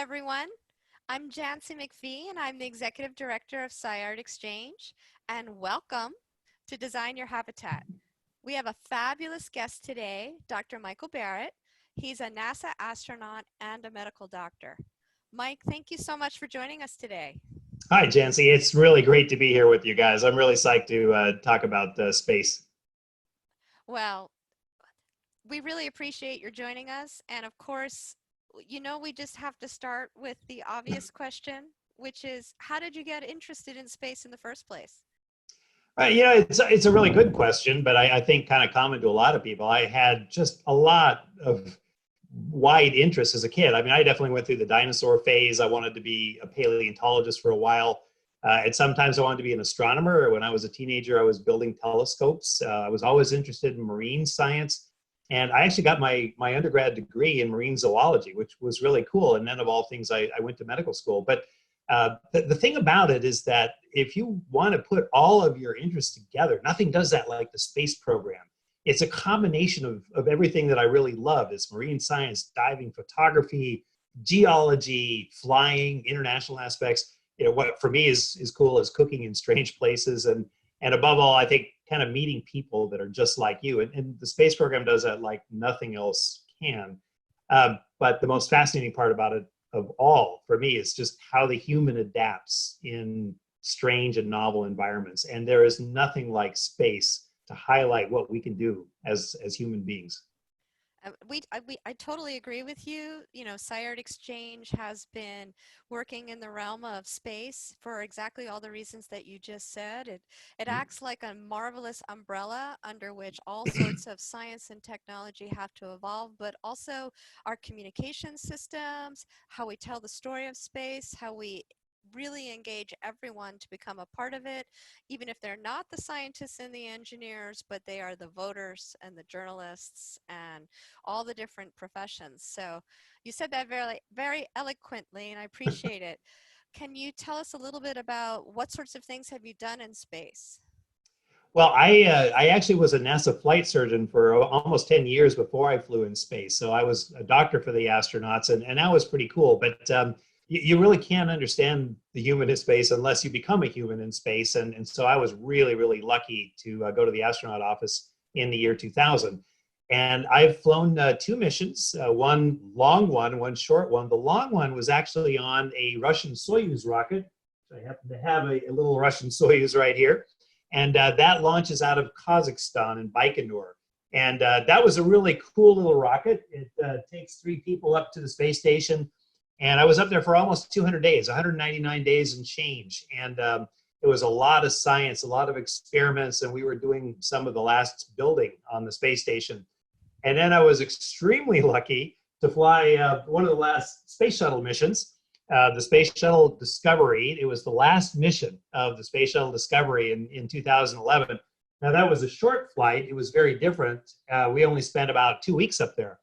everyone. I'm Jancy McPhee, and I'm the Executive Director of SciArtExchange. And welcome to Design Your Habitat. We have a fabulous guest today, Dr. Michael Barratt. He's a NASA astronaut and a medical doctor. Mike, thank you so much for joining us today. Hi, Jancy. It's really great to be here with you guys. I'm really psyched to talk about space. Well, we really appreciate your joining us. And of course, we just have to start with the obvious question, which is, how did you get interested in space in the first place? It's a really good question, but I think kind of common to a lot of people. I had just a lot of wide interests as a kid. I mean, I definitely went through the dinosaur phase. I wanted to be a paleontologist for a while. And sometimes I wanted to be an astronomer. When I was a teenager, I was building telescopes. I was always interested in marine science. And I actually got my undergrad degree in marine zoology, which was really cool. And then of all things, I went to medical school. But the thing about it is that if you want to put all of your interests together, nothing does that like the space program. It's a combination of everything that I really love. It's marine science, diving, photography, geology, flying, international aspects. What for me is cool is cooking in strange places. And above all, I think kind of meeting people that are just like you. And the space program does that like nothing else can. But the most fascinating part about it of all for me is just how the human adapts in strange and novel environments. And there is nothing like space to highlight what we can do as human beings. I totally agree with you. SciArtExchange has been working in the realm of space for exactly all the reasons that you just said. It acts like a marvelous umbrella under which all sorts of science and technology have to evolve, but also our communication systems, how we tell the story of space, how we really engage everyone to become a part of it, even if they're not the scientists and the engineers, but they are the voters and the journalists and all the different professions. So you said that very, very eloquently, and I appreciate it. Can you tell us a little bit about what sorts of things have you done in space? Well, I actually was a NASA flight surgeon for almost 10 years before I flew in space. So I was a doctor for the astronauts, and that was pretty cool. But you really can't understand the human in space unless you become a human in space. And so I was really, really lucky to go to the astronaut office in the year 2000. And I've flown two missions, one long one short one. The long one was actually on a Russian Soyuz rocket. I happen to have a little Russian Soyuz right here. And that launches out of Kazakhstan in Baikonur. And that was a really cool little rocket. It takes 3 people up to the space station. And I was up there for almost 200 days, 199 days and change. And it was a lot of science, a lot of experiments, and we were doing some of the last building on the space station. And then I was extremely lucky to fly one of the last space shuttle missions, the Space Shuttle Discovery. It was the last mission of the Space Shuttle Discovery in 2011. Now, that was a short flight. It was very different. We only spent about 2 weeks up there.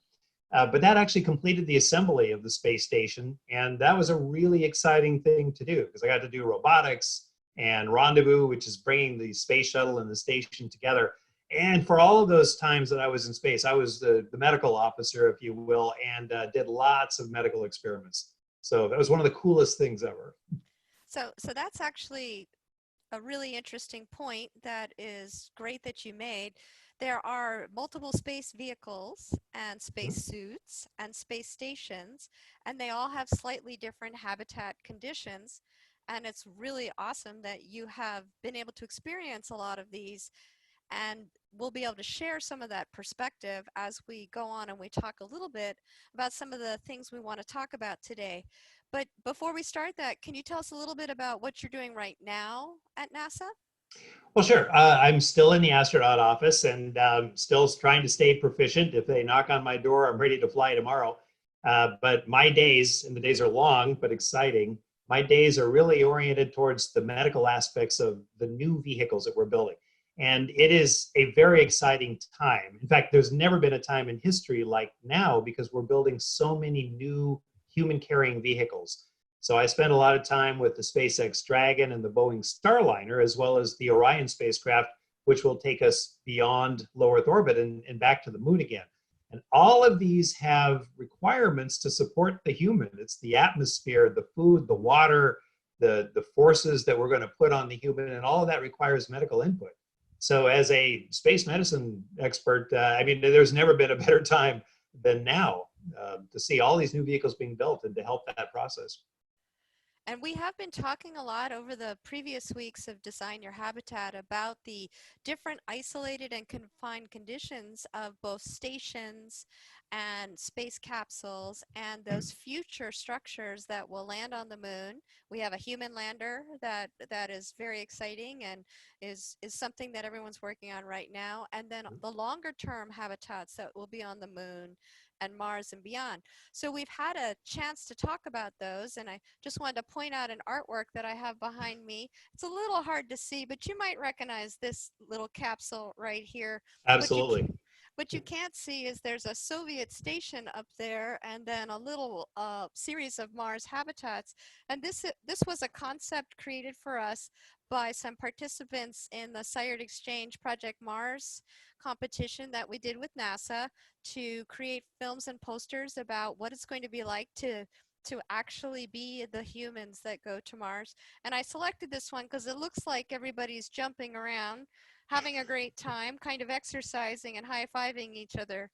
But that actually completed the assembly of the space station. And that was a really exciting thing to do because I got to do robotics and rendezvous, which is bringing the space shuttle and the station together. And for all of those times that I was in space, I was the medical officer, if you will, and did lots of medical experiments. So that was one of the coolest things ever. So that's actually a really interesting point that is great that you made. There are multiple space vehicles and space suits and space stations, and they all have slightly different habitat conditions. And it's really awesome that you have been able to experience a lot of these, and we'll be able to share some of that perspective as we go on and we talk a little bit about some of the things we want to talk about today. But before we start that, can you tell us a little bit about what you're doing right now at NASA? Well, sure. I'm still in the astronaut office and still trying to stay proficient. If they knock on my door, I'm ready to fly tomorrow. But my days, and the days are long but exciting, my days are really oriented towards the medical aspects of the new vehicles that we're building. And it is a very exciting time. In fact, there's never been a time in history like now because we're building so many new human-carrying vehicles. So I spent a lot of time with the SpaceX Dragon and the Boeing Starliner, as well as the Orion spacecraft, which will take us beyond low Earth orbit and back to the moon again. And all of these have requirements to support the human. It's the atmosphere, the food, the water, the forces that we're going to put on the human, and all of that requires medical input. So as a space medicine expert, I mean, there's never been a better time than now to see all these new vehicles being built and to help that process. And we have been talking a lot over the previous weeks of Design Your Habitat about the different isolated and confined conditions of both stations and space capsules and those future structures that will land on the moon. We have a human lander that is very exciting and is something that everyone's working on right now. And then the longer term habitats that will be on the moon and Mars and beyond. So we've had a chance to talk about those, and I just wanted to point out an artwork that I have behind me. It's a little hard to see, but you might recognize this little capsule right here. What you Absolutely. what you can't see is there's a Soviet station up there and then a little series of Mars habitats. And this was a concept created for us by some participants in the SciArtExchange Project Mars competition that we did with NASA to create films and posters about what it's going to be like to actually be the humans that go to Mars. And I selected this one because it looks like everybody's jumping around, having a great time, kind of exercising and high-fiving each other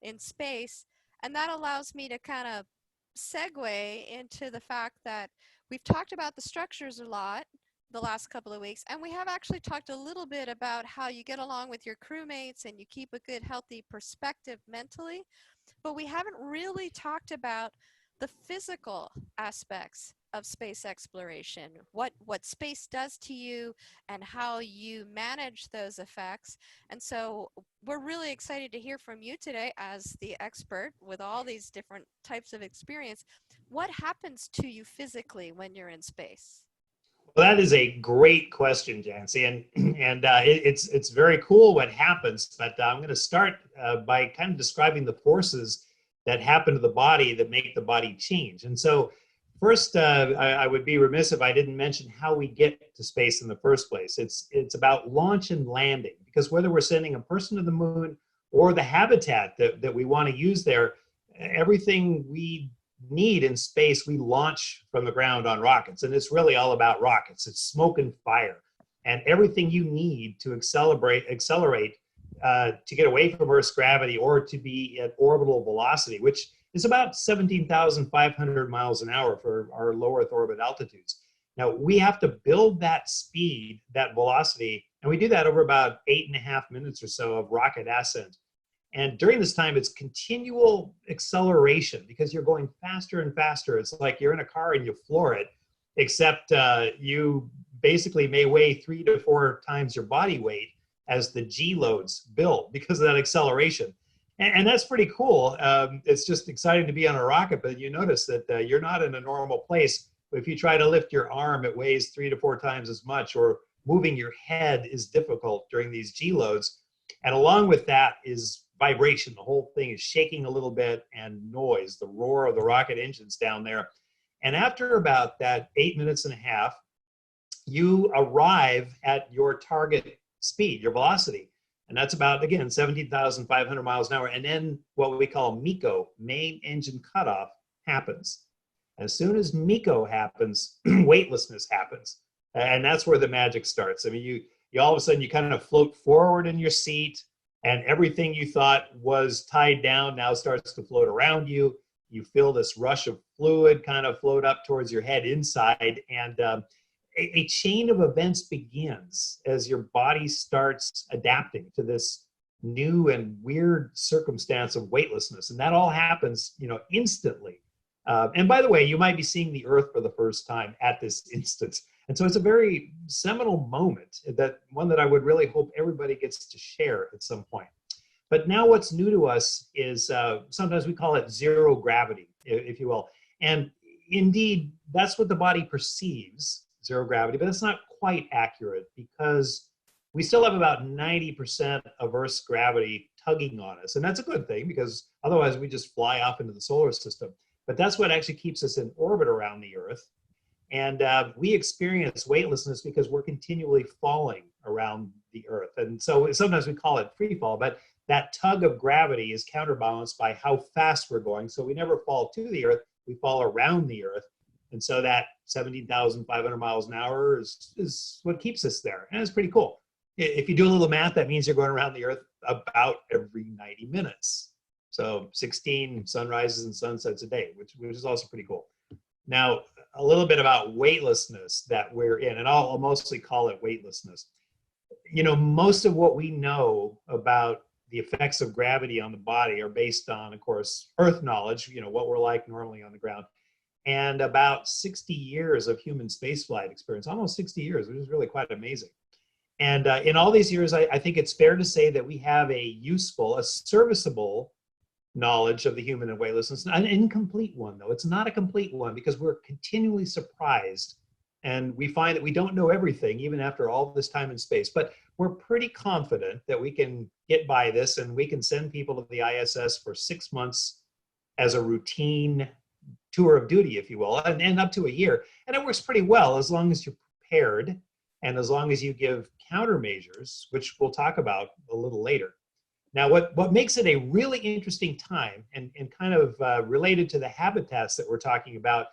in space. And that allows me to kind of segue into the fact that we've talked about the structures a lot the last couple of weeks, and we have actually talked a little bit about how you get along with your crewmates and you keep a good, healthy perspective mentally, but we haven't really talked about the physical aspects of space exploration, what space does to you and how you manage those effects. And so we're really excited to hear from you today as the expert with all these different types of experience. What happens to you physically when you're in space? Well, that is a great question, Jancy, and it's very cool what happens. But I'm going to start by kind of describing the forces that happen to the body that make the body change. And so, first, I would be remiss if I didn't mention how we get to space in the first place. It's about launch and landing, because whether we're sending a person to the moon or the habitat that we want to use there, everything we need in space, we launch from the ground on rockets. And it's really all about rockets. It's smoke and fire. And everything you need to accelerate to get away from Earth's gravity or to be at orbital velocity, which is about 17,500 miles an hour for our low Earth orbit altitudes. Now, we have to build that speed, that velocity, and we do that over about 8.5 minutes or so of rocket ascent. And during this time, it's continual acceleration because you're going faster and faster. It's like you're in a car and you floor it, except you basically may weigh 3 to 4 times your body weight as the G loads build because of that acceleration. And that's pretty cool. It's just exciting to be on a rocket, but you notice that you're not in a normal place. If you try to lift your arm, it weighs 3 to 4 times as much, or moving your head is difficult during these G loads. And along with that is vibration. The whole thing is shaking a little bit, and noise, the roar of the rocket engines down there. And after about that 8.5 minutes, you arrive at your target speed, your velocity. And that's about, again, 17,500 miles an hour. And then what we call MECO, main engine cutoff, happens. As soon as MECO happens, weightlessness happens. And that's where the magic starts. I mean, you all of a sudden, you kind of float forward in your seat, and everything you thought was tied down now starts to float around you. You feel this rush of fluid kind of float up towards your head inside, and a chain of events begins as your body starts adapting to this new and weird circumstance of weightlessness. And that all happens, instantly. And by the way, you might be seeing the Earth for the first time at this instant. And so it's a very seminal moment, that one that I would really hope everybody gets to share at some point. But now what's new to us is sometimes we call it zero gravity, if you will. And indeed, that's what the body perceives, zero gravity, but it's not quite accurate because we still have about 90% of Earth's gravity tugging on us. And that's a good thing because otherwise we just fly off into the solar system. But that's what actually keeps us in orbit around the Earth. And we experience weightlessness because we're continually falling around the Earth. And so sometimes we call it free fall, but that tug of gravity is counterbalanced by how fast we're going. So we never fall to the Earth, we fall around the Earth. And so that 17,500 miles an hour is what keeps us there. And it's pretty cool. If you do a little math, that means you're going around the Earth about every 90 minutes. So 16 sunrises and sunsets a day, which is also pretty cool. Now, a little bit about weightlessness that we're in, and I'll mostly call it weightlessness. Most of what we know about the effects of gravity on the body are based on, of course, Earth knowledge, what we're like normally on the ground, and about 60 years of human spaceflight experience, almost 60 years, which is really quite amazing. And in all these years, I think it's fair to say that we have a serviceable knowledge of the human and weightlessness. An incomplete one, though. It's not a complete one because we're continually surprised. And we find that we don't know everything, even after all this time in space. But we're pretty confident that we can get by this and we can send people to the ISS for 6 months as a routine tour of duty, if you will, and up to a year. And it works pretty well as long as you're prepared and as long as you give countermeasures, which we'll talk about a little later. Now, what makes it a really interesting time and kind of related to the habitats that we're talking about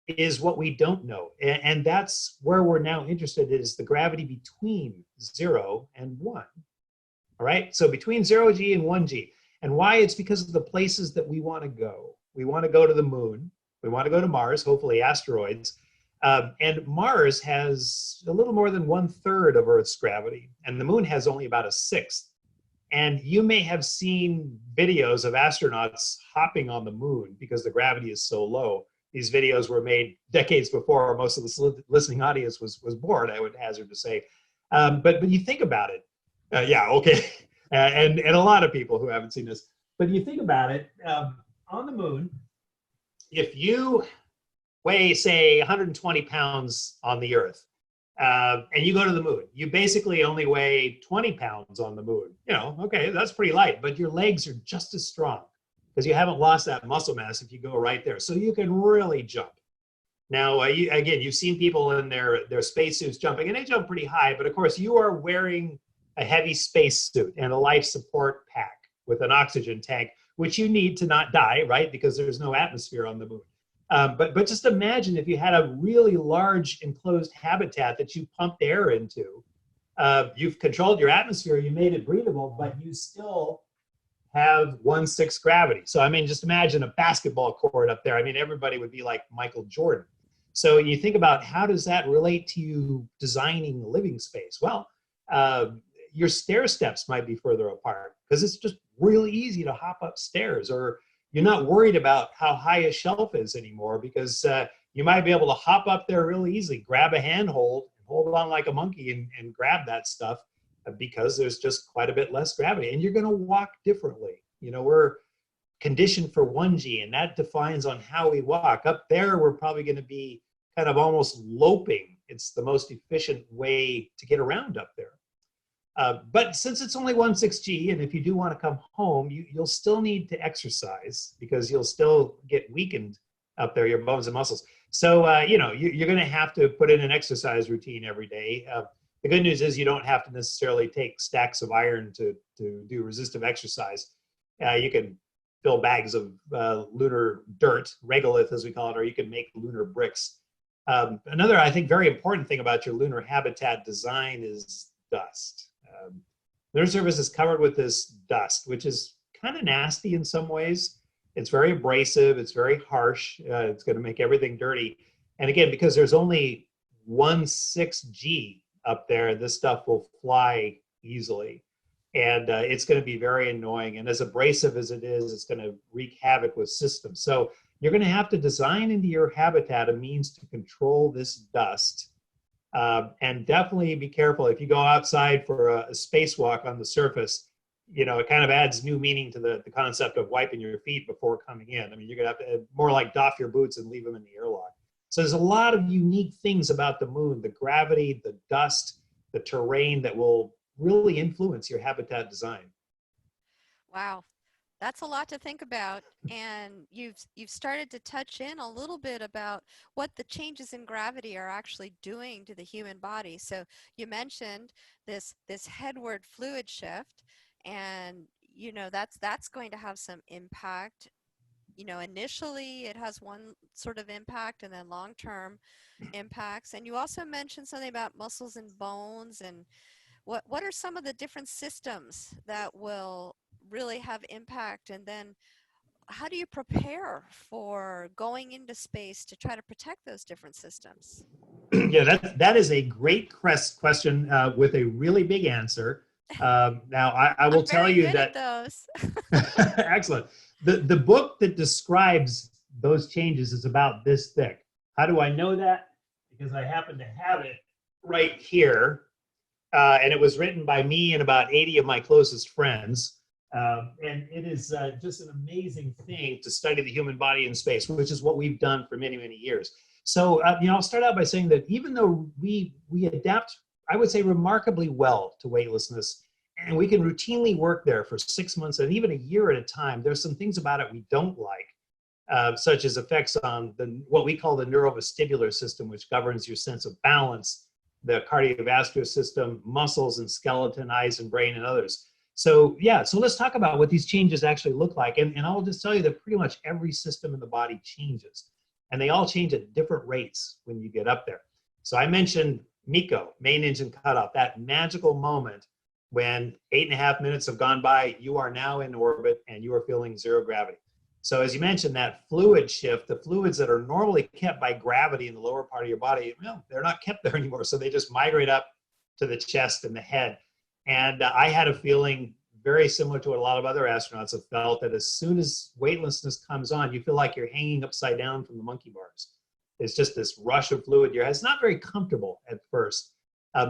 is what we don't know. And that's where we're now interested is the gravity between 0 and 1. All right, so between 0G and 1G. And why? It's because of the places that we want to go. We want to go to the moon. We want to go to Mars, hopefully asteroids. And Mars has a little more than 1/3 of Earth's gravity, and the moon has only about a sixth. And you may have seen videos of astronauts hopping on the moon because the gravity is so low. These videos were made decades before most of the listening audience was born, I would hazard to say. But you think about it. Yeah, okay. And a lot of people who haven't seen this. But you think about it, on the moon, if you weigh, say, 120 pounds on the Earth, and you go to the moon, you basically only weigh 20 pounds on the moon. Okay, that's pretty light, but your legs are just as strong because you haven't lost that muscle mass if you go right there. So you can really jump. Now, you've seen people in their spacesuits jumping, and they jump pretty high, but of course you are wearing a heavy spacesuit and a life support pack with an oxygen tank, which you need to not die, right? Because there's no atmosphere on the moon. But just imagine if you had a really large enclosed habitat that you pumped air into. You've controlled your atmosphere, you made it breathable, but you still have 1/6 gravity. So, I mean, just imagine a basketball court up there. I mean, everybody would be like Michael Jordan. So you think about how does that relate to you designing living space? Well, your stair steps might be further apart because it's just really easy to hop upstairs, or you're not worried about how high a shelf is anymore because you might be able to hop up there really easily, grab a handhold, hold on like a monkey and grab that stuff because there's just quite a bit less gravity. And you're going to walk differently. We're conditioned for 1G, and that defines on how we walk. Up there, we're probably going to be kind of almost loping. It's the most efficient way to get around up there. But since it's only 1/6G, and if you do want to come home, you'll still need to exercise because you'll still get weakened up there, your bones and muscles. So, you're going to have to put in an exercise routine every day. The good news is you don't have to necessarily take stacks of iron to do resistive exercise. You can fill bags of lunar dirt, regolith as we call it, or you can make lunar bricks. Another, I think, very important thing about your lunar habitat design is dust. Lunar surface is covered with this dust, which is kind of nasty in some ways. It's very abrasive. It's very harsh. It's going to make everything dirty. And again, because there's only 1/6G up there, this stuff will fly easily. And it's going to be very annoying. And as abrasive as it is, it's going to wreak havoc with systems. So you're going to have to design into your habitat a means to control this dust. And definitely be careful if you go outside for a spacewalk on the surface. It kind of adds new meaning to the concept of wiping your feet before coming in. I mean, you're going to have to more like doff your boots and leave them in the airlock. So there's a lot of unique things about the moon, the gravity, the dust, the terrain that will really influence your habitat design. Wow. That's a lot to think about, and you've started to touch in a little bit about what the changes in gravity are actually doing to the human body. So you mentioned this headward fluid shift, and that's going to have some impact. Initially it has one sort of impact and then long-term impacts. And you also mentioned something about muscles and bones, and what are some of the different systems that will really have impact, and then how do you prepare for going into space to try to protect those different systems? Yeah, that is a great question with a really big answer. Now, I will I'm tell very you good at that those. excellent. The book that describes those changes is about this thick. How do I know that? Because I happen to have it right here, and it was written by me and about 80 of my closest friends. And it is just an amazing thing to study the human body in space, which is what we've done for many, many years. So, I'll start out by saying that even though we adapt, I would say, remarkably well to weightlessness, and we can routinely work there for 6 months and even a year at a time, there's some things about it we don't like, such as effects on what we call the neurovestibular system, which governs your sense of balance, the cardiovascular system, muscles and skeleton, eyes and brain, and others. So yeah, so let's talk about what these changes actually look like. And I'll just tell you that pretty much every system in the body changes. And they all change at different rates when you get up there. So I mentioned MECO, main engine cutoff, that magical moment when 8.5 minutes have gone by, you are now in orbit and you are feeling zero gravity. So as you mentioned, that fluid shift, the fluids that are normally kept by gravity in the lower part of your body, well, they're not kept there anymore. So they just migrate up to the chest and the head. And I had a feeling very similar to what a lot of other astronauts have felt, that as soon as weightlessness comes on, you feel like you're hanging upside down from the monkey bars. It's just this rush of fluid in your head. It's not very comfortable at first.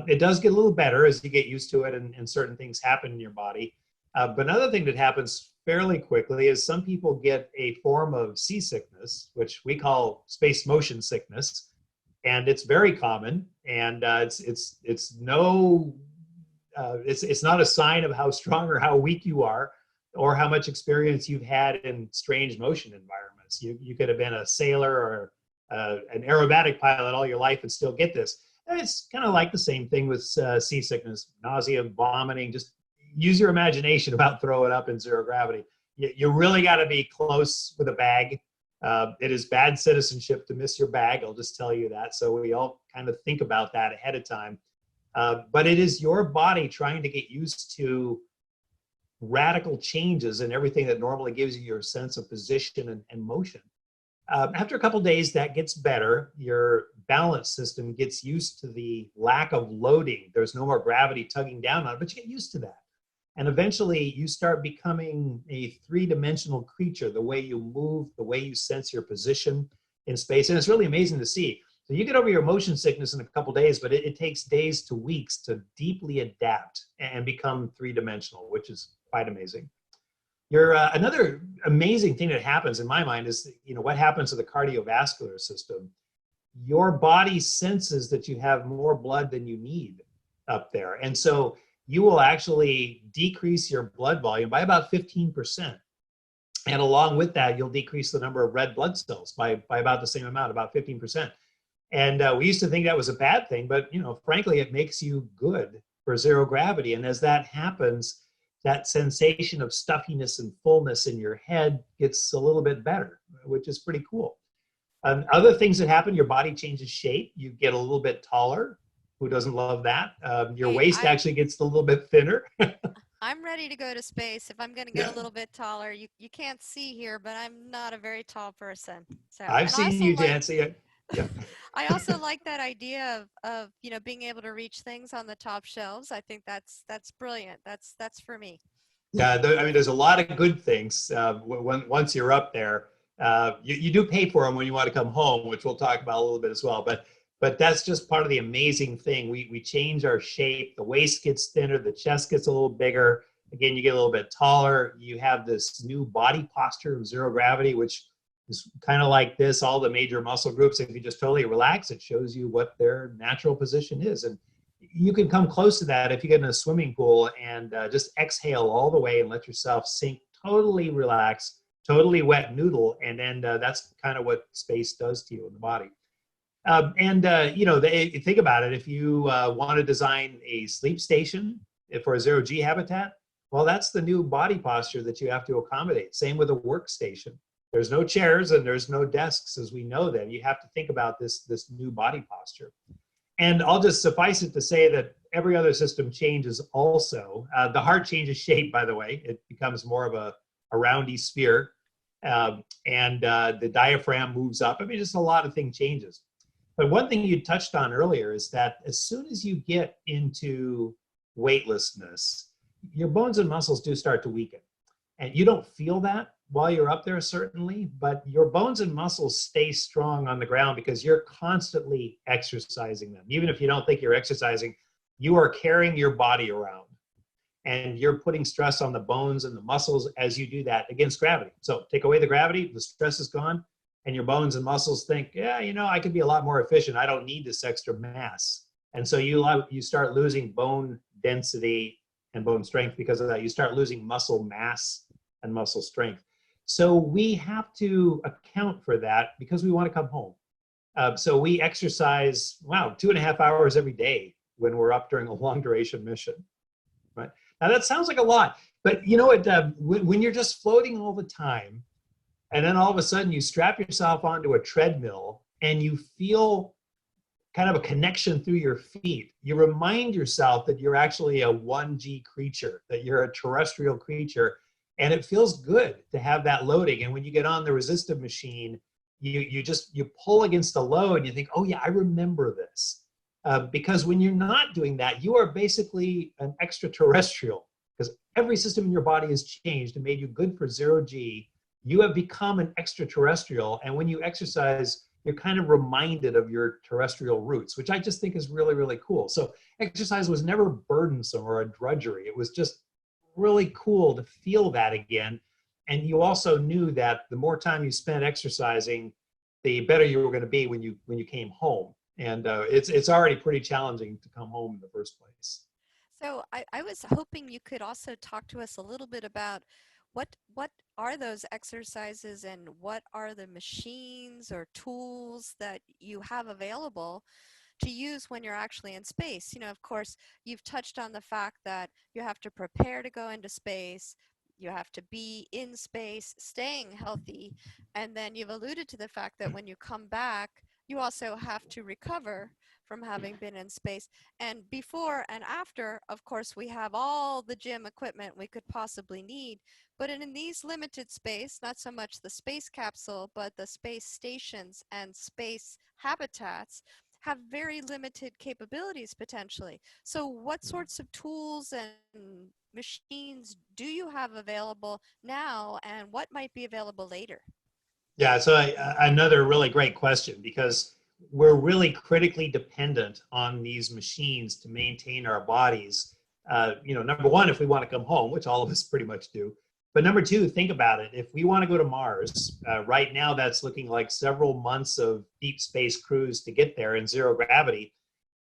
It does get a little better as you get used to it and certain things happen in your body. But another thing that happens fairly quickly is some people get a form of seasickness, which we call space motion sickness, and it's very common. And it's not a sign of how strong or how weak you are, or how much experience you've had in strange motion environments. You could have been a sailor or an aerobatic pilot all your life and still get this. And it's kind of like the same thing with seasickness, nausea, vomiting. Just use your imagination about throwing up in zero gravity. You really got to be close with a bag. It is bad citizenship to miss your bag. I'll just tell you that. So we all kind of think about that ahead of time. But it is your body trying to get used to radical changes in everything that normally gives you your sense of position and motion. After a couple of days, that gets better. Your balance system gets used to the lack of loading. There's no more gravity tugging down on it, but you get used to that. And eventually you start becoming a three-dimensional creature, the way you move, the way you sense your position in space. And it's really amazing to see. So you get over your motion sickness in a couple of days, but it takes days to weeks to deeply adapt and become three-dimensional, which is quite amazing. Another amazing thing that happens in my mind is, what happens to the cardiovascular system. Your body senses that you have more blood than you need up there. And so you will actually decrease your blood volume by about 15%. And along with that, you'll decrease the number of red blood cells by about the same amount, about 15%. And we used to think that was a bad thing, but frankly, it makes you good for zero gravity. And as that happens, that sensation of stuffiness and fullness in your head gets a little bit better, which is pretty cool. Other things that happen, your body changes shape. You get a little bit taller. Who doesn't love that? Your Hey, waist actually gets a little bit thinner. I'm ready to go to space if I'm going to get Yeah, a little bit taller. You can't see here, but I'm not a very tall person. So, I've and I seen also you like dancing. Yeah. I also like that idea of being able to reach things on the top shelves. I think that's brilliant. That's for me. Yeah, I mean, there's a lot of good things once you're up there. You do pay for them when you want to come home, which we'll talk about a little bit as well. But that's just part of the amazing thing. We change our shape. The waist gets thinner. The chest gets a little bigger. Again, you get a little bit taller. You have this new body posture of zero gravity, which is kind of like this. All the major muscle groups, if you just totally relax, it shows you what their natural position is. And you can come close to that if you get in a swimming pool and just exhale all the way and let yourself sink, totally relax, totally wet noodle. And then that's kind of what space does to you in the body. Think about it. If you want to design a sleep station for a zero G habitat, Well, that's the new body posture that you have to accommodate. Same with a workstation. There's no chairs and there's no desks as we know them. You have to think about this new body posture. And I'll just suffice it to say that every other system changes also. The heart changes shape, by the way. It becomes more of a roundy sphere. And the diaphragm moves up. I mean, just a lot of things changes. But one thing you touched on earlier is that as soon as you get into weightlessness, your bones and muscles do start to weaken. And you don't feel that while you're up there, certainly, but your bones and muscles stay strong on the ground because you're constantly exercising them. Even if you don't think you're exercising, you are carrying your body around and you're putting stress on the bones and the muscles as you do that against gravity. So take away the gravity, the stress is gone, and your bones and muscles think, yeah, you know, I could be a lot more efficient. I don't need this extra mass. And so you start losing bone density and bone strength because of that. You start losing muscle mass and muscle strength. So we have to account for that because we want to come home. So we exercise, 2.5 hours every day when we're up during a long duration mission. Right? Now that sounds like a lot, but you know what? When you're just floating all the time, and then all of a sudden you strap yourself onto a treadmill and you feel kind of a connection through your feet, you remind yourself that you're actually a 1G creature, that you're a terrestrial creature, and it feels good to have that loading. And when you get on the resistive machine, you pull against the load and you think, oh yeah, I remember this. Because when you're not doing that, you are basically an extraterrestrial because every system in your body has changed and made you good for 0G. You have become an extraterrestrial. And when you exercise, you're kind of reminded of your terrestrial roots, which I just think is really, really cool. So exercise was never burdensome or a drudgery. It was just really cool to feel that again. And you also knew that the more time you spent exercising, the better you were going to be when you came home. And it's already pretty challenging to come home in the first place. So I was hoping you could also talk to us a little bit about what are those exercises and what are the machines or tools that you have available to use when you're actually in space. You know, of course, you've touched on the fact that you have to prepare to go into space, you have to be in space, staying healthy, and then you've alluded to the fact that when you come back, you also have to recover from having been in space. And before and after, of course, we have all the gym equipment we could possibly need. But in these limited space, not so much the space capsule, but the space stations and space habitats have very limited capabilities potentially. So what sorts of tools and machines do you have available now, and what might be available later? Yeah, so another really great question because we're really critically dependent on these machines to maintain our bodies. Number one, if we want to come home, which all of us pretty much do. But number two, think about it. If we want to go to Mars, right now that's looking like several months of deep space cruise to get there in zero gravity.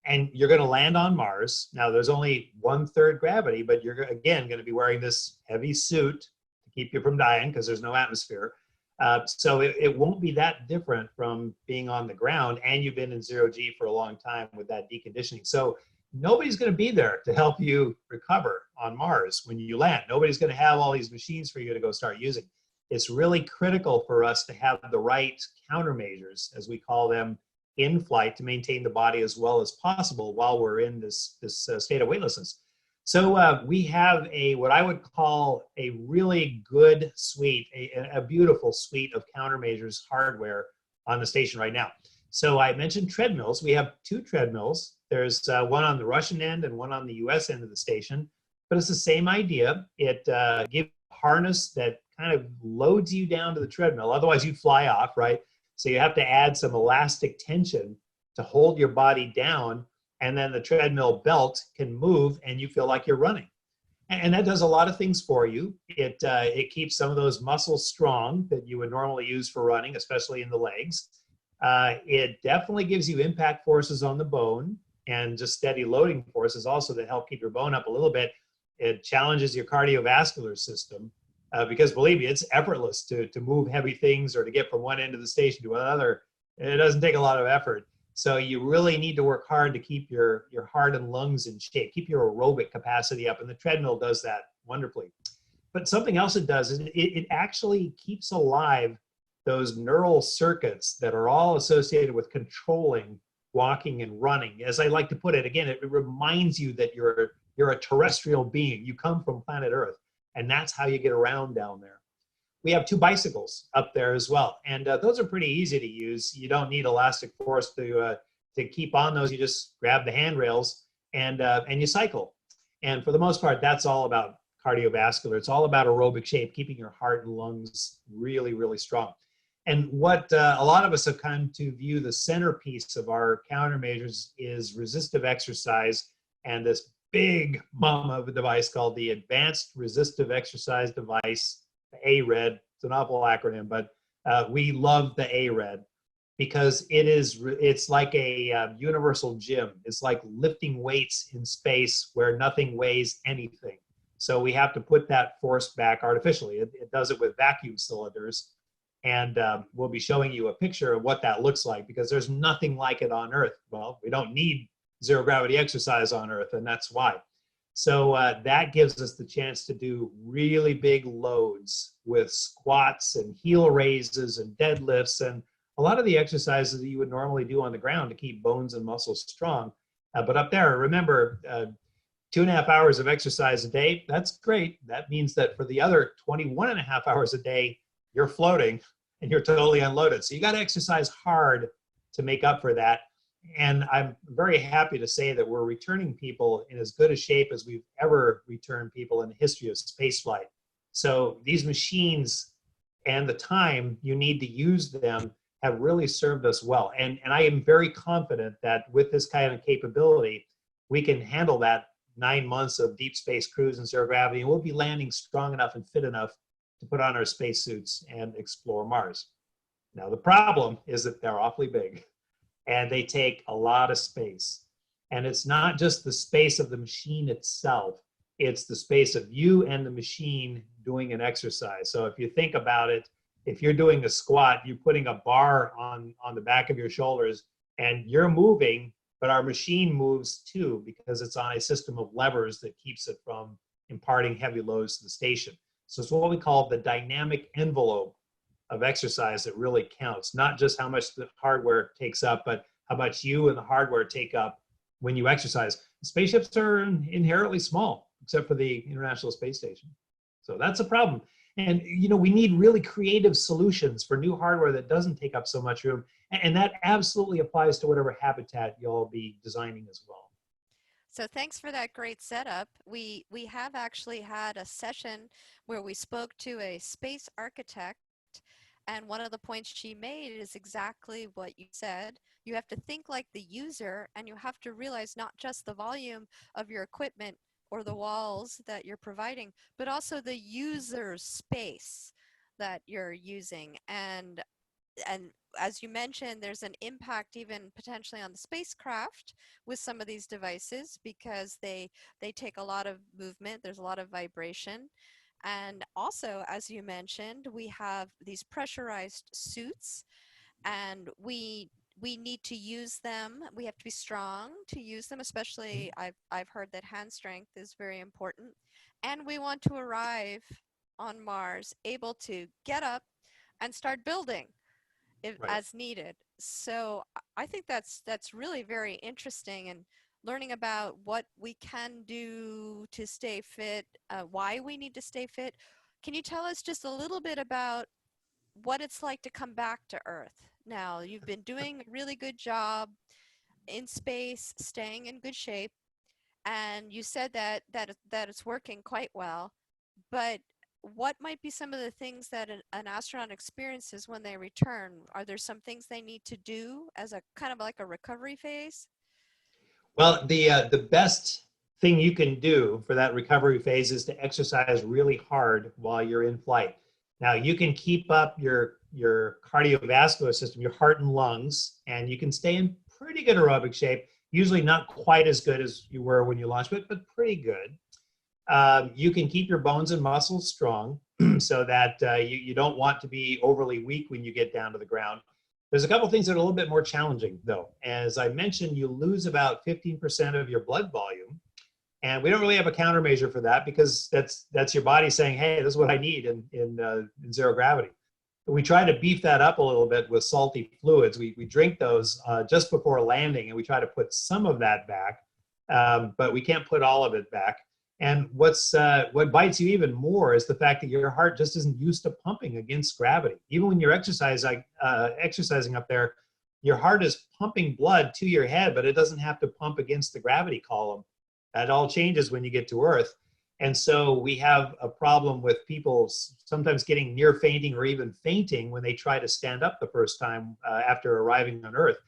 And you're going to land on Mars. Now, there's only 1/3 gravity, but you're, again, going to be wearing this heavy suit to keep you from dying because there's no atmosphere. So it won't be that different from being on the ground, and you've been in 0G for a long time with that deconditioning. So nobody's going to be there to help you recover on Mars when you land. Nobody's going to have all these machines for you to go start using. It's really critical for us to have the right countermeasures, as we call them, in flight to maintain the body as well as possible while we're in this state of weightlessness. So we have what I would call a really good suite, a beautiful suite of countermeasures hardware on the station right now. So I mentioned treadmills. We have 2 treadmills. There's one on the Russian end and one on the US end of the station, but it's the same idea. It gives a harness that kind of loads you down to the treadmill. Otherwise you'd fly off, right? So you have to add some elastic tension to hold your body down, and then the treadmill belt can move and you feel like you're running. And that does a lot of things for you. It keeps some of those muscles strong that you would normally use for running, especially in the legs. It definitely gives you impact forces on the bone and just steady loading forces also that help keep your bone up a little bit. It challenges your cardiovascular system because believe me, it's effortless to move heavy things or to get from one end of the station to another. It doesn't take a lot of effort. So you really need to work hard to keep your heart and lungs in shape, keep your aerobic capacity up, and the treadmill does that wonderfully. But something else it does is it actually keeps alive those neural circuits that are all associated with controlling walking and running. As I like to put it, again, it reminds you that you're a terrestrial being. You come from planet Earth, and that's how you get around down there. We have 2 bicycles up there as well, and those are pretty easy to use. You don't need elastic force to keep on those. You just grab the handrails and you cycle. And for the most part, that's all about cardiovascular. It's all about aerobic shape, keeping your heart and lungs really, really strong. And what a lot of us have come to view the centerpiece of our countermeasures is resistive exercise and this big mama of a device called the Advanced Resistive Exercise Device, the ARED. It's an awful acronym, but we love the ARED because it's like a universal gym. It's like lifting weights in space where nothing weighs anything. So we have to put that force back artificially. It does it with vacuum cylinders. And we'll be showing you a picture of what that looks like because there's nothing like it on Earth. Well, we don't need zero gravity exercise on Earth, and that's why. So that gives us the chance to do really big loads with squats and heel raises and deadlifts and a lot of the exercises that you would normally do on the ground to keep bones and muscles strong. But up there, remember, 2.5 hours of exercise a day, that's great. That means that for the other 21.5 hours a day, you're floating and you're totally unloaded. So you got to exercise hard to make up for that. And I'm very happy to say that we're returning people in as good a shape as we've ever returned people in the history of spaceflight. So these machines and the time you need to use them have really served us well. And I am very confident that with this kind of capability, we can handle that 9 months of deep space cruise and zero gravity, and we'll be landing strong enough and fit enough to put on our spacesuits and explore Mars. Now, the problem is that they're awfully big and they take a lot of space. And it's not just the space of the machine itself, it's the space of you and the machine doing an exercise. So if you think about it, if you're doing a squat, you're putting a bar on the back of your shoulders and you're moving, but our machine moves too because it's on a system of levers that keeps it from imparting heavy loads to the station. So it's what we call the dynamic envelope of exercise that really counts, not just how much the hardware takes up, but how much you and the hardware take up when you exercise. Spaceships are inherently small, except for the International Space Station. So that's a problem. And we need really creative solutions for new hardware that doesn't take up so much room. And that absolutely applies to whatever habitat you'll be designing as well. So thanks for that great setup. We have actually had a session where we spoke to a space architect, and one of the points she made is exactly what you said. You have to think like the user, and you have to realize not just the volume of your equipment or the walls that you're providing, but also the user's space that you're using. And as you mentioned, there's an impact even potentially on the spacecraft with some of these devices because they take a lot of movement, there's a lot of vibration. And also, as you mentioned, we have these pressurized suits, and we need to use them. We have to be strong to use them, especially I've heard that hand strength is very important. And we want to arrive on Mars able to get up and start building if, Right. as needed. So I think that's really very interesting, and learning about what we can do to stay fit, why we need to stay fit. Can you tell us just a little bit about what it's like to come back to Earth? Now, you've been doing a really good job in space, staying in good shape, and you said that it's working quite well. But what might be some of the things that an astronaut experiences when they return? Are there some things they need to do as a kind of like a recovery phase? Well, the best thing you can do for that recovery phase is to exercise really hard while you're in flight. Now, you can keep up your cardiovascular system, your heart and lungs, and you can stay in pretty good aerobic shape. Usually not quite as good as you were when you launched, but pretty good. You can keep your bones and muscles strong so that you don't want to be overly weak when you get down to the ground. There's a couple things that are a little bit more challenging, though. As I mentioned, you lose about 15% of your blood volume, and we don't really have a countermeasure for that because that's your body saying, "Hey, this is what I need in zero gravity." We try to beef that up a little bit with salty fluids. We drink those just before landing, and we try to put some of that back, but we can't put all of it back. And what bites you even more is the fact that your heart just isn't used to pumping against gravity. Even when you're exercising up there, your heart is pumping blood to your head, but it doesn't have to pump against the gravity column. That all changes when you get to Earth. And so we have a problem with people sometimes getting near fainting or even fainting when they try to stand up the first time after arriving on Earth.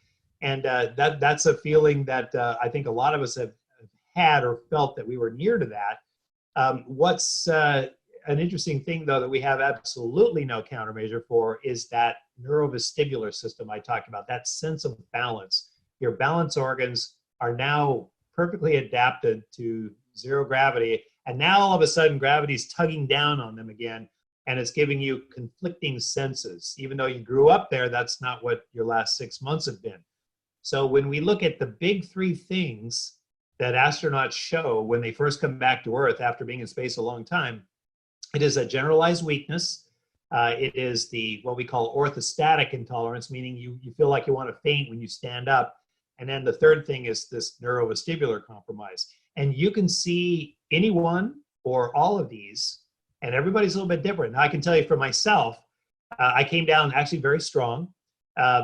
And that's a feeling that I think a lot of us have had or felt that we were near to that. What's an interesting thing, though, that we have absolutely no countermeasure for is that neurovestibular system I talked about, that sense of balance. Your balance organs are now perfectly adapted to zero gravity. And now all of a sudden gravity's tugging down on them again, and it's giving you conflicting senses. Even though you grew up there, that's not what your last 6 months have been. So when we look at the big three things that astronauts show when they first come back to Earth after being in space a long time, it is a generalized weakness. It is what we call orthostatic intolerance, meaning you feel like you want to faint when you stand up. And then the third thing is this neurovestibular compromise. And you can see any one or all of these, and everybody's a little bit different. Now, I can tell you for myself, I came down actually very strong.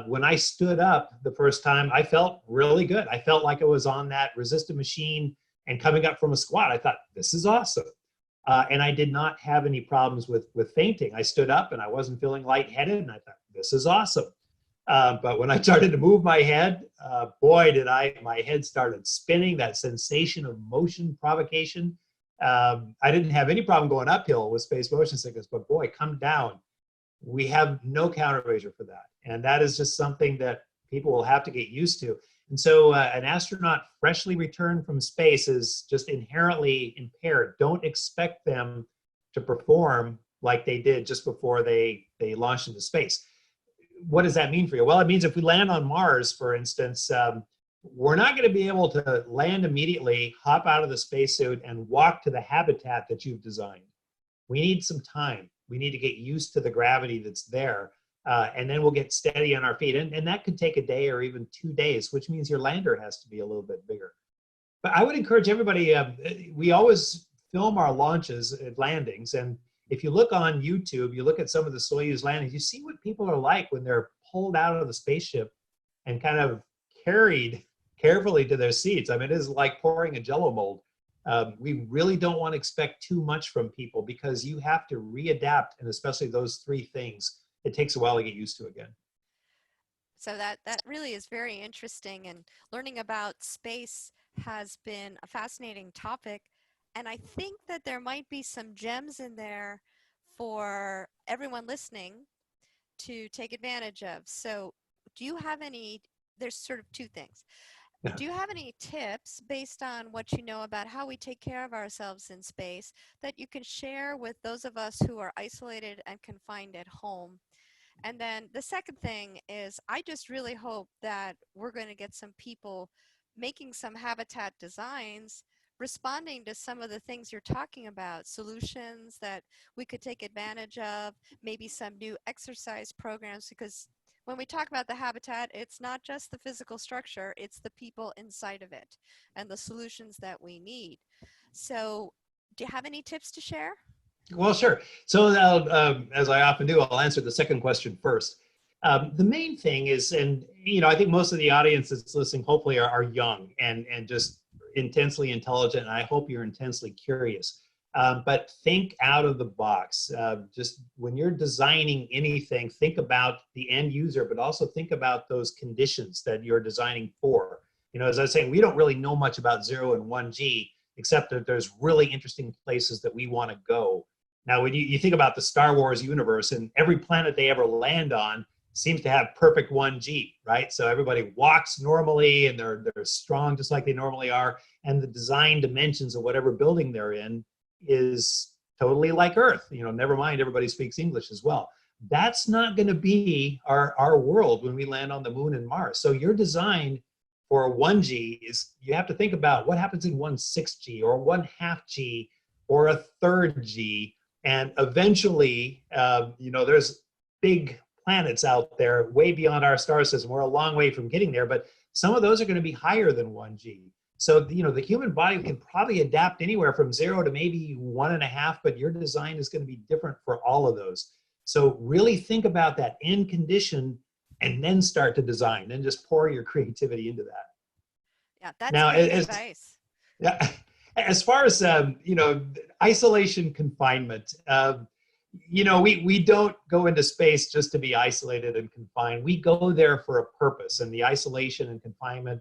When I stood up the first time, I felt really good. I felt like I was on that resistant machine and coming up from a squat. I thought, this is awesome. And I did not have any problems with fainting. I stood up and I wasn't feeling lightheaded, and I thought, this is awesome. But when I started to move my head, boy, my head started spinning, that sensation of motion provocation. I didn't have any problem going uphill with space motion sickness, but boy, come down. We have no countermeasure for that. And that is just something that people will have to get used to. And so an astronaut freshly returned from space is just inherently impaired. Don't expect them to perform like they did just before they launched into space. What does that mean for you? Well, it means if we land on Mars, for instance, we're not going to be able to land immediately, hop out of the spacesuit, and walk to the habitat that you've designed. We need some time. We need to get used to the gravity that's there, and then we'll get steady on our feet. And that could take a day or even 2 days, which means your lander has to be a little bit bigger. But I would encourage everybody, we always film our launches and landings, and if you look on YouTube, you look at some of the Soyuz landings, you see what people are like when they're pulled out of the spaceship and kind of carried carefully to their seats. I mean, it is like pouring a Jello mold. We really don't want to expect too much from people because you have to readapt, and especially those three things, it takes a while to get used to again. So that really is very interesting, and learning about space has been a fascinating topic. And I think that there might be some gems in there for everyone listening to take advantage of. So do you have any, there's sort of two things. Yeah. Do you have any tips based on what you know about how we take care of ourselves in space that you can share with those of us who are isolated and confined at home? And then the second thing is, I just really hope that we're going to get some people making some habitat designs, responding to some of the things you're talking about, solutions that we could take advantage of, maybe some new exercise programs, because when we talk about the habitat, it's not just the physical structure, it's the people inside of it and the solutions that we need. So do you have any tips to share? Well, sure. So as I often do, I'll answer the second question first. The main thing is, and I think most of the audience that's listening hopefully are young and just intensely intelligent, and I hope you're intensely curious. But think out of the box. Just when you're designing anything, think about the end user, but also think about those conditions that you're designing for. As I was saying, we don't really know much about 0 and 1G, except that there's really interesting places that we want to go. Now, when you think about the Star Wars universe, and every planet they ever land on seems to have perfect 1G, right? So everybody walks normally, and they're strong just like they normally are, and the design dimensions of whatever building they're in is totally like Earth. Never mind, everybody speaks English as well. That's not going to be our world when we land on the moon and Mars. So your design for 1G is, you have to think about what happens in 1/6G or 1/2G or a third G. And eventually, there's big planets out there way beyond our star system. We're a long way from getting there, but some of those are going to be higher than 1G. So, the human body can probably adapt anywhere from 0 to maybe 1.5, but your design is going to be different for all of those. So really think about that end condition and then start to design, and just pour your creativity into that. Yeah, that's Now, great advice. yeah, as far as isolation confinement, we don't go into space just to be isolated and confined. We go there for a purpose, and the isolation and confinement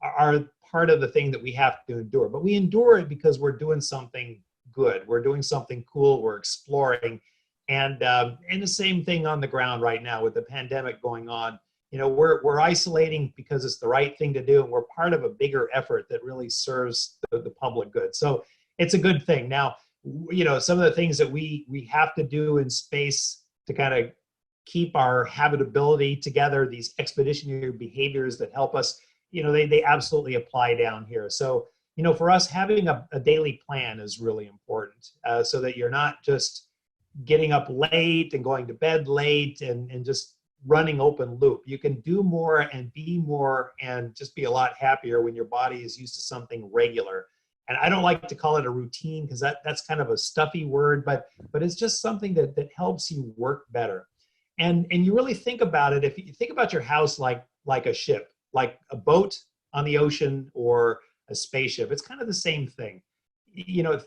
are part of the thing that we have to endure. But we endure it because we're doing something good. We're doing something cool. We're exploring, and the same thing on the ground right now with the pandemic going on. We're isolating because it's the right thing to do, and we're part of a bigger effort that really serves the public good. So it's a good thing. Now, some of the things that we have to do in space to kind of keep our habitability together, these expeditionary behaviors that help us, they absolutely apply down here. So, for us, having a daily plan is really important, so that you're not just getting up late and going to bed late and just running open loop. You can do more and be more and just be a lot happier when your body is used to something regular. And I don't like to call it a routine, because that's kind of a stuffy word, but it's just something that helps you work better. And you really think about it. If you think about your house like a ship, like a boat on the ocean or a spaceship, it's kind of the same thing.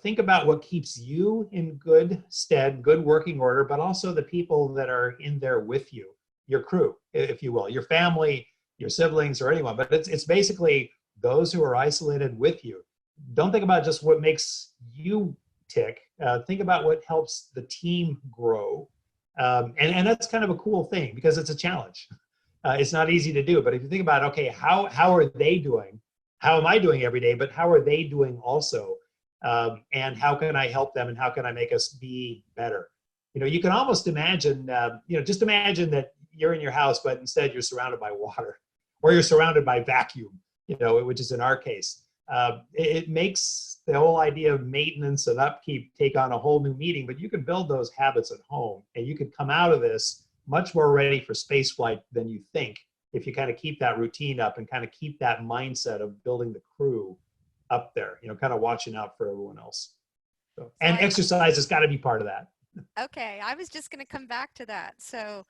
Think about what keeps you in good stead, good working order, but also the people that are in there with you, your crew, if you will, your family, your siblings, or anyone. But it's basically those who are isolated with you. Don't think about just what makes you tick. Think about what helps the team grow. And that's kind of a cool thing, because it's a challenge. It's not easy to do. But if you think about, okay, how are they doing? How am I doing every day? But how are they doing also? And how can I help them, and how can I make us be better? You can almost imagine, just imagine that you're in your house, but instead you're surrounded by water, or you're surrounded by vacuum, which is in our case. It makes the whole idea of maintenance and upkeep take on a whole new meaning, but you can build those habits at home, and you can come out of this much more ready for space flight than you think, if you kind of keep that routine up and kind of keep that mindset of building the crew up there, kind of watching out for everyone else. So, So and exercise has got to be part of that. okay, I was just going to come back to that. So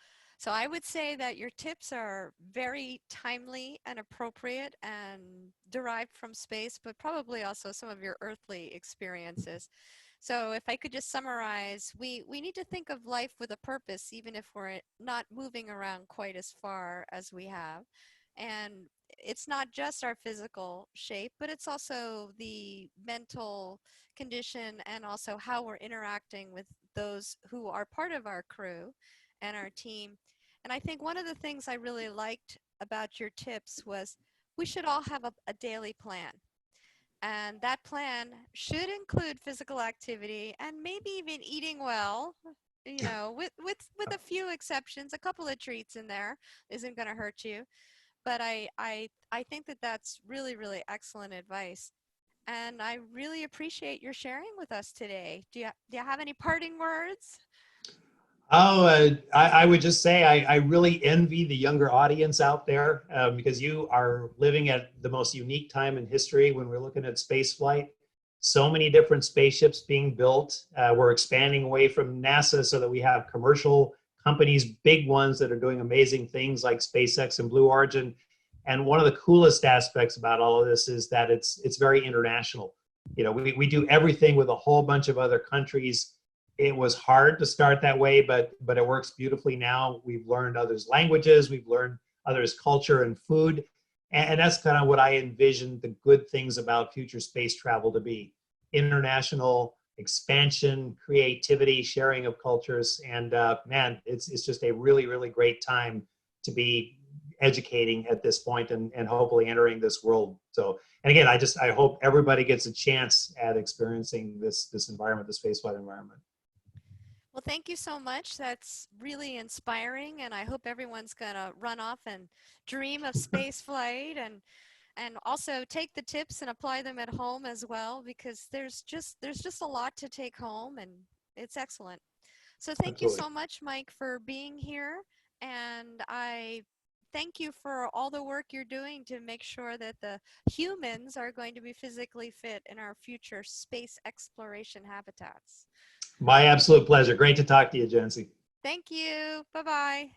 I would say that your tips are very timely and appropriate and derived from space, but probably also some of your earthly experiences. So if I could just summarize, we need to think of life with a purpose, even if we're not moving around quite as far as we have. And it's not just our physical shape, but it's also the mental condition, and also how we're interacting with those who are part of our crew and our team. And I think one of the things I really liked about your tips was we should all have a daily plan. And that plan should include physical activity and maybe even eating well, with a few exceptions. A couple of treats in there isn't going to hurt you. But I think that that's really, really excellent advice. And I really appreciate your sharing with us today. Do you have any parting words? Oh, I would just say I really envy the younger audience out there, because you are living at the most unique time in history when we're looking at space flight. So many different spaceships being built. We're expanding away from NASA so that we have commercial companies, big ones that are doing amazing things like SpaceX and Blue Origin. And one of the coolest aspects about all of this is that it's very international. We do everything with a whole bunch of other countries. It was hard to start that way, but it works beautifully now. We've learned others' languages, we've learned others' culture and food, and that's kind of what I envision the good things about future space travel to be: international expansion, creativity, sharing of cultures, and man, it's just a really, really great time to be educating at this point, and hopefully entering this world. So, and again, I hope everybody gets a chance at experiencing this environment, the spaceflight environment. Well, thank you so much. That's really inspiring, and I hope everyone's gonna run off and dream of space flight and also take the tips and apply them at home as well because there's just a lot to take home and it's excellent. So thank you Absolutely. so much, Mike, for being here, and I thank you for all the work you're doing to make sure that the humans are going to be physically fit in our future space exploration habitats. My absolute pleasure. Great to talk to you, Jency. Thank you. Bye-bye.